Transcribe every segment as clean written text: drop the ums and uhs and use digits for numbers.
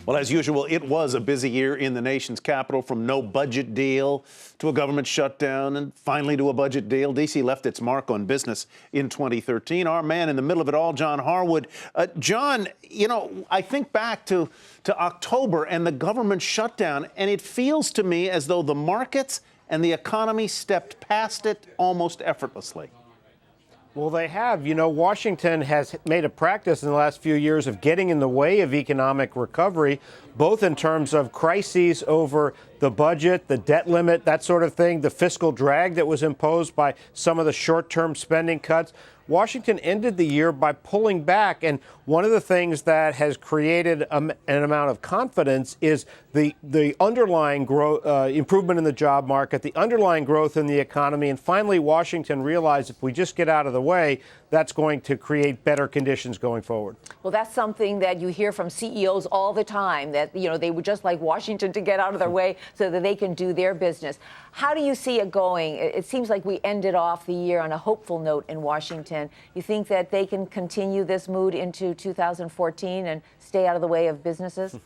Well, as usual, it was a busy year in the nation's capital, from no budget deal to a government shutdown and finally to a budget deal. D.C. left its mark on business in 2013. Our man in the middle of it all, John Harwood. John, I think back to October and the government shutdown, and it feels to me as though the markets and the economy stepped past it almost effortlessly. Well, they have. Washington has made a practice in the last few years of getting in the way of economic recovery, both in terms of crises over the budget, the debt limit, that sort of thing, the fiscal drag that was imposed by some of the short-term spending cuts. Washington ended the year by pulling back, and one of the things that has created an amount of confidence is the underlying growth, improvement in the job market, the underlying growth in the economy, and finally Washington realized if we just get out of the way, that's going to create better conditions going forward. Well, that's something that you hear from CEOs all the time, that they would just like Washington to get out of their way so that they can do their business. How do you see it going? It seems like we ended off the year on a hopeful note in Washington. You think that they can continue this mood into 2014 and stay out of the way of businesses?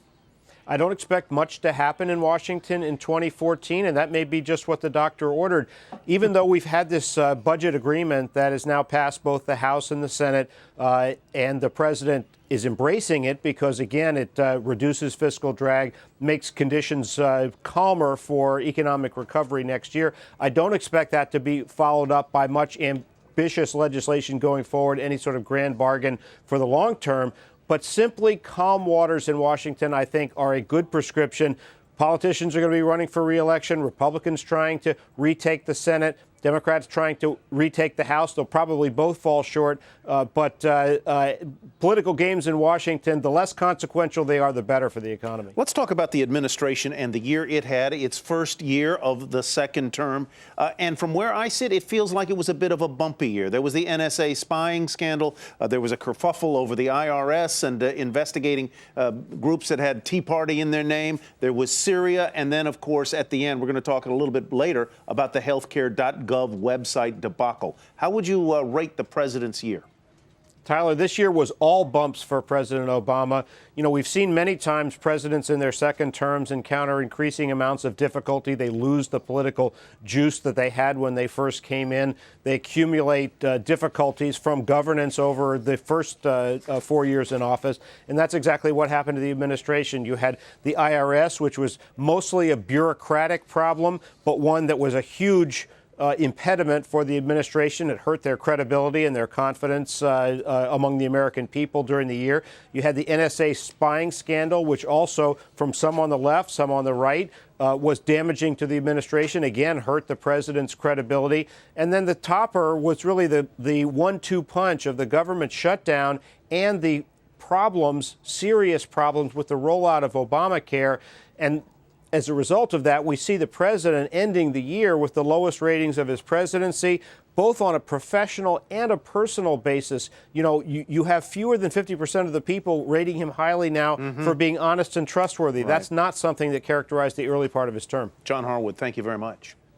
I don't expect much to happen in Washington in 2014, and that may be just what the doctor ordered. Even though we've had this budget agreement that has now passed both the House and the Senate, and the president is embracing it because, again, it reduces fiscal drag, makes conditions calmer for economic recovery next year. I don't expect that to be followed up by much ambitious legislation going forward, any sort of grand bargain for the long term. But simply calm waters in Washington, I think, are a good prescription. Politicians are going to be running for re-election. Republicans trying to retake the Senate. Democrats trying to retake the House. They'll probably both fall short. But political games in Washington, the less consequential they are, the better for the economy. Let's talk about the administration and the year it had, its first year of the second term. And from where I sit, it feels like it was a bit of a bumpy year. There was the NSA spying scandal. There was a kerfuffle over the IRS and investigating groups that had Tea Party in their name. There was Syria. And then, of course, at the end, we're going to talk a little bit later about the healthcare.gov website debacle. How would you rate the president's year? Tyler, this year was all bumps for President Obama. We've seen many times presidents in their second terms encounter increasing amounts of difficulty. They lose the political juice that they had when they first came in. They accumulate difficulties from governance over the first 4 years in office. And that's exactly what happened to the administration. You had the IRS, which was mostly a bureaucratic problem, but one that was a huge impediment for the administration. It hurt their credibility and their confidence among the American people during the year. You had the NSA spying scandal, which also, from some on the left, some on the right, was damaging to the administration, again, hurt the president's credibility. And then the topper was really the 1-2 punch of the government shutdown and the serious problems with the rollout of Obamacare. And as a result of that, we see the president ending the year with the lowest ratings of his presidency, both on a professional and a personal basis. You have fewer than 50% of the people rating him highly now for being honest and trustworthy. Right. That's not something that characterized the early part of his term. John Harwood, thank you very much.